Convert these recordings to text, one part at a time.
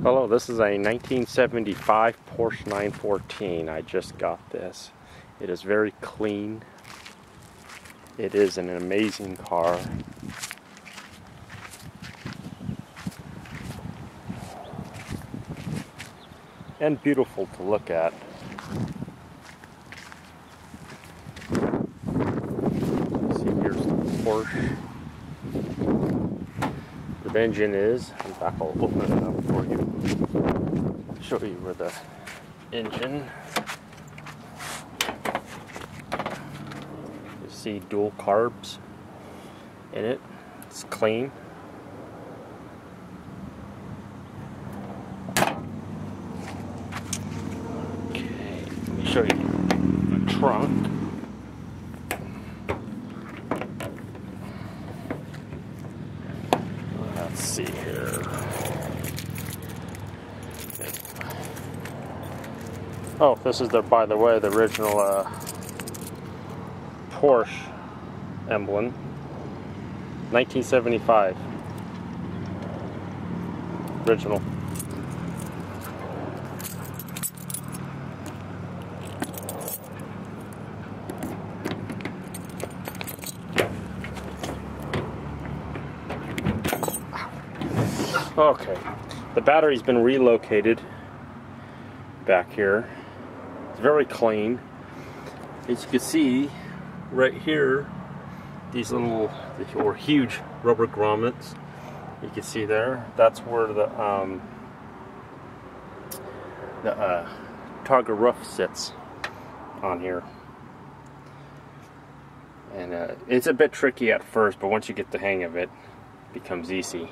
Hello, this is a 1975 Porsche 914. I just got this. It is very clean. It is an amazing car. And beautiful to look at. See, here's the Porsche. The engine is, in fact, I'll open it up for you. Show you where the engine. You see dual carbs in it. It's clean. Okay, let me show you the trunk. Let's see here. Oh, this is by the way, the original Porsche Emblem, 1975. Original. Okay, the battery's been relocated back here. It's very clean. As you can see right here, these little or huge rubber grommets you can see there, that's where the targa roof sits on here. And it's a bit tricky at first, but once you get the hang of it, it becomes easy.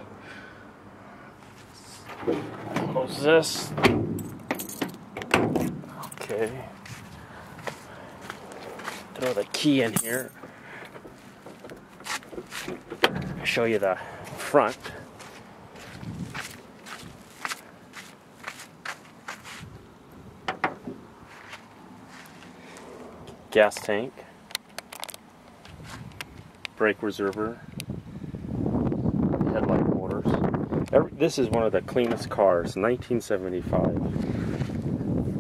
Close this. Okay. Throw the key in here. Show you the front. Gas tank. Brake reservoir. Headlight motors. This is one of the cleanest cars, 1975.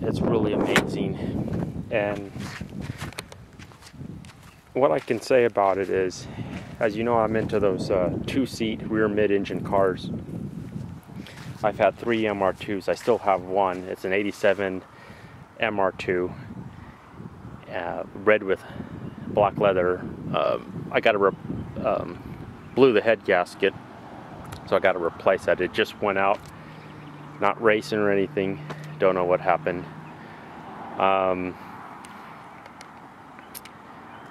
It's really amazing. And what I can say about it is, as you know, I'm into those two-seat rear mid-engine cars. I've had 3 MR2s. I still have one. It's an 87 MR2, red with black leather. I got to blew the head gasket, so I got to replace that. It just went out. Not racing or anything. Don't know what happened. I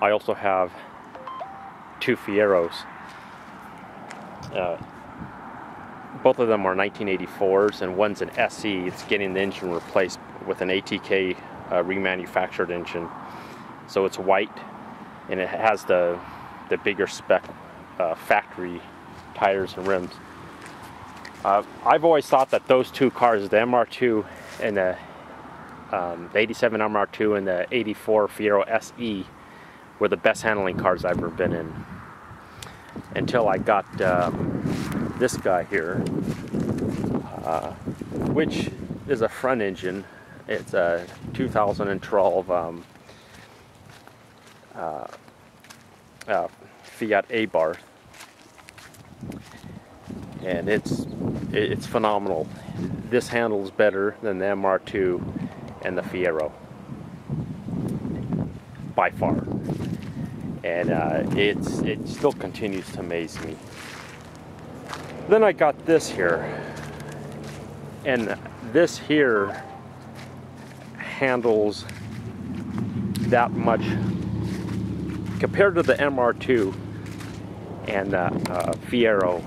also have 2 Fieros. Both of them are 1984s, and one's an SE. It's getting the engine replaced with an ATK remanufactured engine. So it's white, and it has the bigger spec factory tires and rims. I've always thought that those 2 cars, the MR2 and the 87 MR2 and the 84 Fiero SE, were the best handling cars I've ever been in. Until I got this guy here, which is a front engine. It's a 2012 Fiat Abarth, and it's phenomenal. This handles better than the MR2 and the Fiero by far, and it still continues to amaze me. Then I got this here, and this here handles that much compared to the MR2 and the Fiero.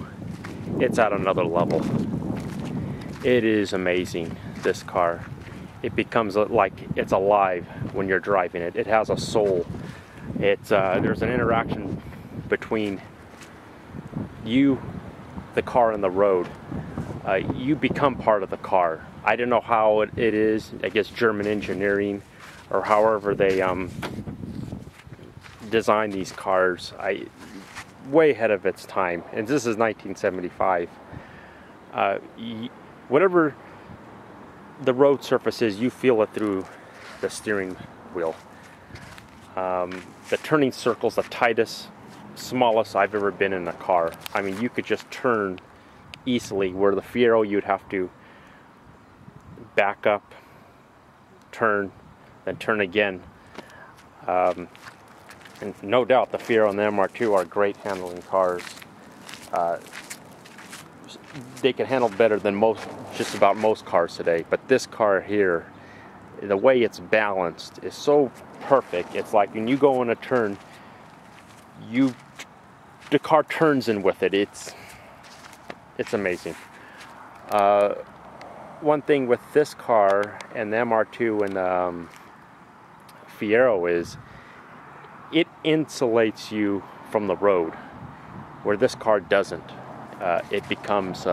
It's at another level. It is amazing, this car. It becomes like it's alive when you're driving it. It has a soul. It's there's an interaction between you, the car, and the road. You become part of the car. I don't know how it is. I guess German engineering, or however they design these cars. Way ahead of its time, and this is 1975. whatever the road surface is, you feel it through the steering wheel. The turning circle's the tightest, smallest I've ever been in a car. I mean, you could just turn easily, where the Fiero you'd have to back up, turn, then turn again. And no doubt the Fiero and the MR2 are great handling cars. They can handle better than just about most cars today, but this car here, the way it's balanced is so perfect. It's like when you go in a turn, the car turns in with it. It's amazing. One thing with this car and the MR2 and the Fiero is it insulates you from the road, where this car doesn't. It becomes,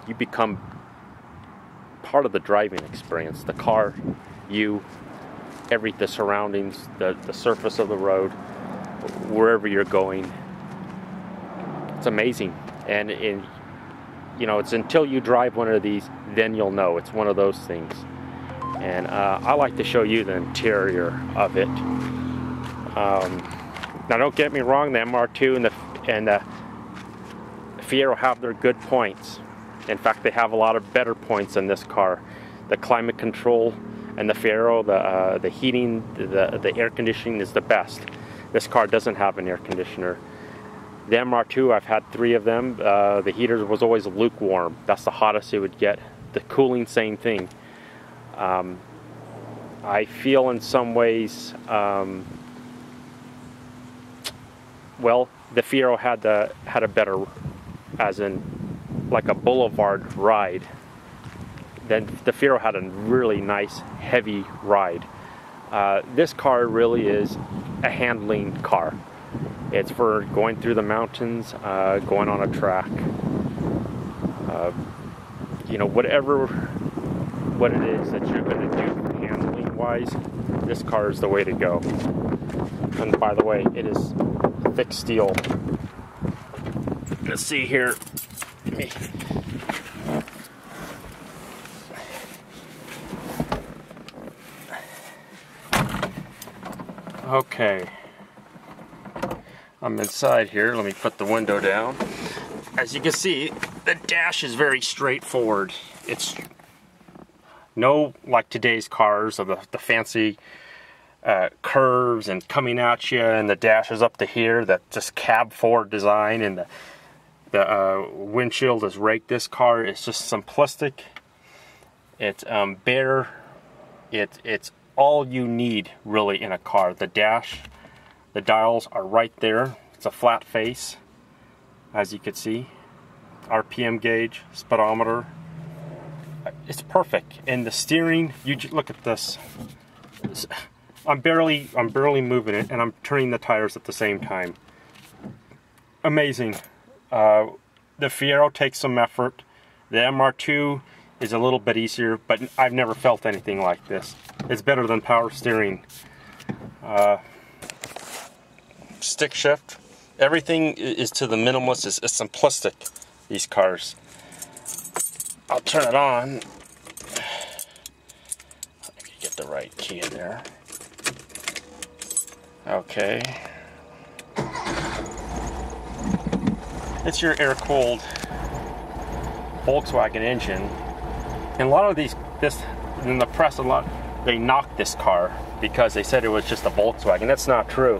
you become part of the driving experience. The car, you, the surroundings, the surface of the road, wherever you're going. It's amazing. And you know, it's until you drive one of these, then you'll know. It's one of those things. And I like to show you the interior of it. Now, don't get me wrong, the MR2 and the Fiero have their good points. In fact, they have a lot of better points than this car. The climate control and the Fiero, the heating, the air conditioning is the best. This car doesn't have an air conditioner. The MR2, I've had 3 of them. The heater was always lukewarm. That's the hottest it would get. The cooling, same thing. I feel in some ways, well, the Fiero had a better, as in like a boulevard ride. Then the Fiero had a really nice heavy ride. This car really is a handling car. It's for going through the mountains, going on a track. You know, what it is that you're going to do handling wise, this car is the way to go. And by the way, it is thick steel. Let's see here. Okay. I'm inside here. Let me put the window down. As you can see, the dash is very straightforward. It's no like today's cars of the fancy curves and coming at you, and the dash is up to here. That just cab forward design, and the windshield is raked. This car is just simplistic. It's bare. It's all you need really in a car. The dash. The dials are right there. It's a flat face, as you can see. RPM gauge, speedometer. It's perfect. And the steering, you look at this. I'm barely moving it, and I'm turning the tires at the same time. Amazing. The Fiero takes some effort. The MR2 is a little bit easier, but I've never felt anything like this. It's better than power steering. Stick shift, everything is to the minimalist. It's simplistic, these cars. I'll turn it on. Let me get the right key in there. Okay. It's your air-cooled Volkswagen engine. And a lot of in the press, they knocked this car because they said it was just a Volkswagen. That's not true.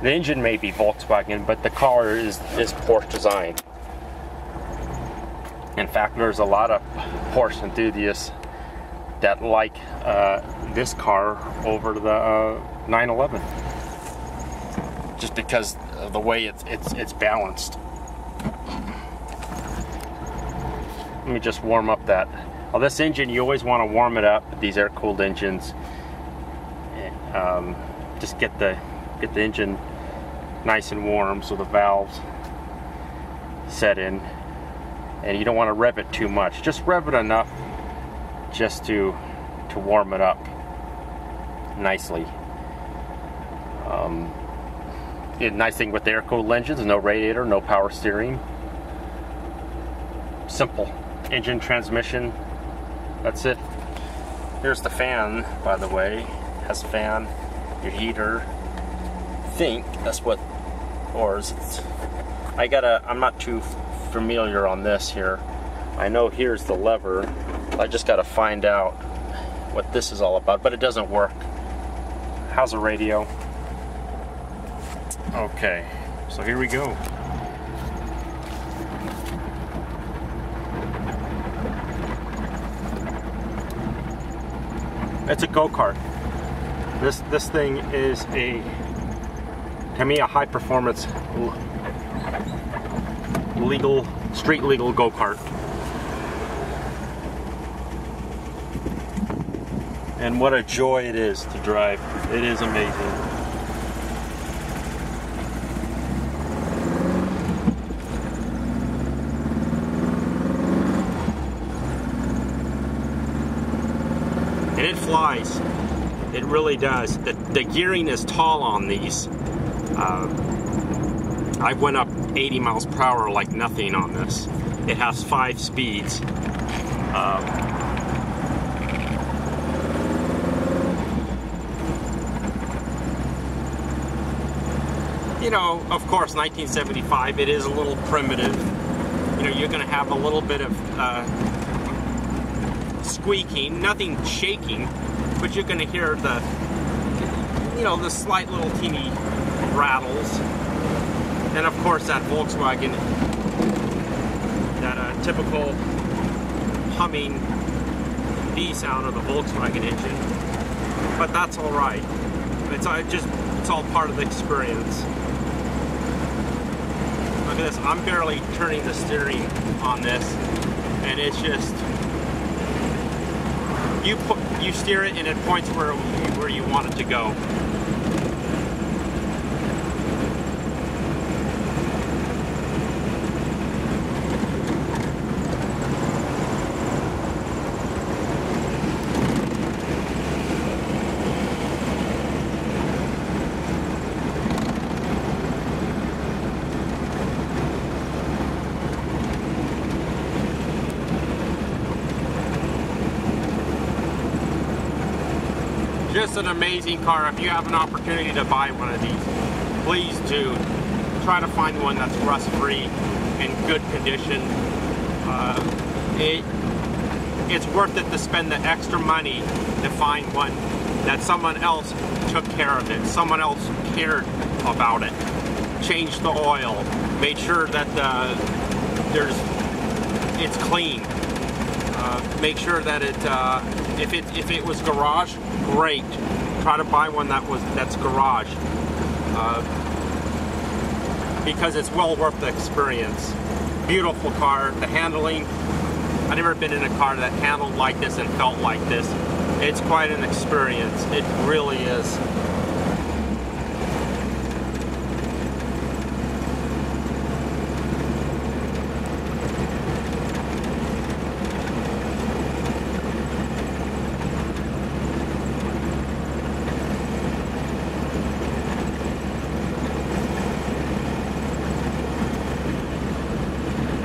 The engine may be Volkswagen, but the car is Porsche design. In fact, there's a lot of Porsche enthusiasts that like this car over the 911, just because of the way it's balanced. Let me just warm up that. Well, this engine, you always want to warm it up. These air-cooled engines, just get the engine nice and warm so the valves set in, and you don't want to rev it too much. Just rev it enough just to warm it up nicely. The nice thing with the air-cooled engines is no radiator, no power steering. Simple. engine, transmission. That's it. Here's the fan, by the way. Has a fan, your heater. I think that's what, or is it? I'm not too familiar on this here. I know here's the lever. I just gotta find out what this is all about, but it doesn't work. How's the radio? Okay, so here we go. It's a go-kart. This thing is to me, a high performance, street legal go-kart. And what a joy it is to drive. It is amazing. And it flies. It really does. The gearing is tall on these. I went up 80 miles per hour like nothing on this. It has 5 speeds. You know, of course, 1975, it is a little primitive. You know, you're going to have a little bit of squeaking, nothing shaking, but you're going to hear the, you know, the slight little teeny rattles. And of course, that Volkswagen, that typical humming B sound of the Volkswagen engine. But that's all right. It's all part of the experience. Look at this, I'm barely turning the steering on this, and it's just, you steer it and it points where you want it to go. Just an amazing car. If you have an opportunity to buy one of these, please do. Try to find one that's rust-free, in good condition. It's worth it to spend the extra money to find one that someone else took care of it. Someone else cared about it. Changed the oil. Made sure that it's clean. Make sure that if it was garage, great. Try to buy one that's garage, because it's well worth the experience. Beautiful car. The handling, I've never been in a car that handled like this and felt like this. It's quite an experience. It really is.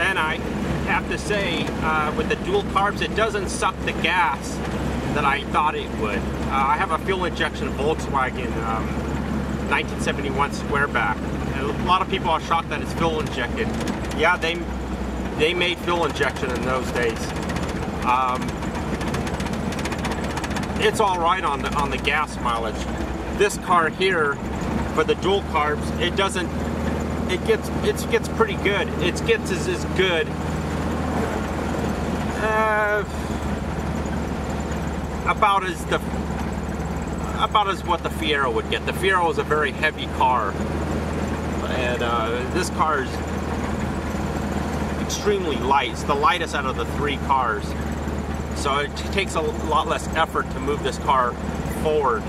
And I have to say, with the dual carbs, it doesn't suck the gas that I thought it would. I have a fuel injection Volkswagen 1971 Squareback. And a lot of people are shocked that it's fuel injected. Yeah, they made fuel injection in those days. It's all right on the gas mileage. This car here, for the dual carbs, it doesn't. It gets pretty good. It gets as good about as what the Fiero would get. The Fiero is a very heavy car, and this car is extremely light. It's the lightest out of the 3 cars, so it takes a lot less effort to move this car forward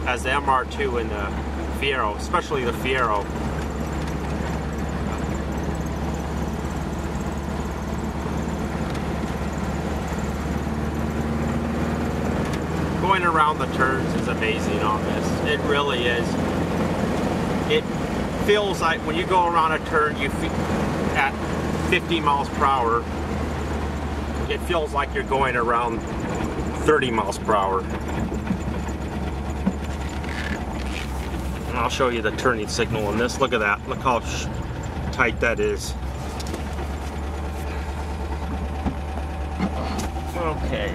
as the MR2 and the Fiero, especially the Fiero. Going around the turns is amazing on this. It really is. It feels like when you go around a turn, you feel at 50 miles per hour, it feels like you're going around 30 miles per hour. And I'll show you the turning signal on this. Look at that. Look how tight that is. Okay,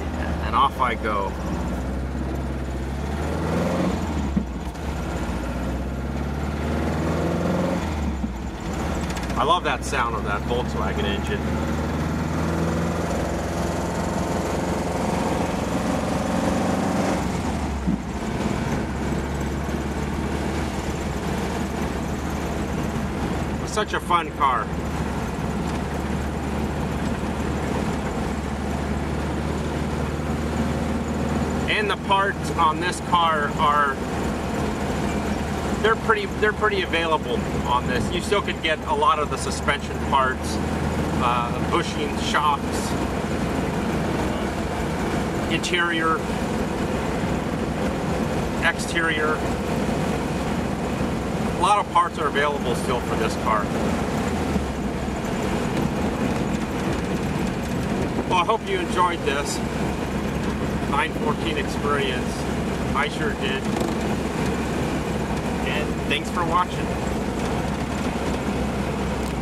and off I go. I love that sound of that Volkswagen engine. It's such a fun car. And the parts on this car are they're pretty available on this. You still could get a lot of the suspension parts, bushings, shocks, interior, exterior. A lot of parts are available still for this car. Well, I hope you enjoyed this 914 experience. I sure did. And thanks for watching.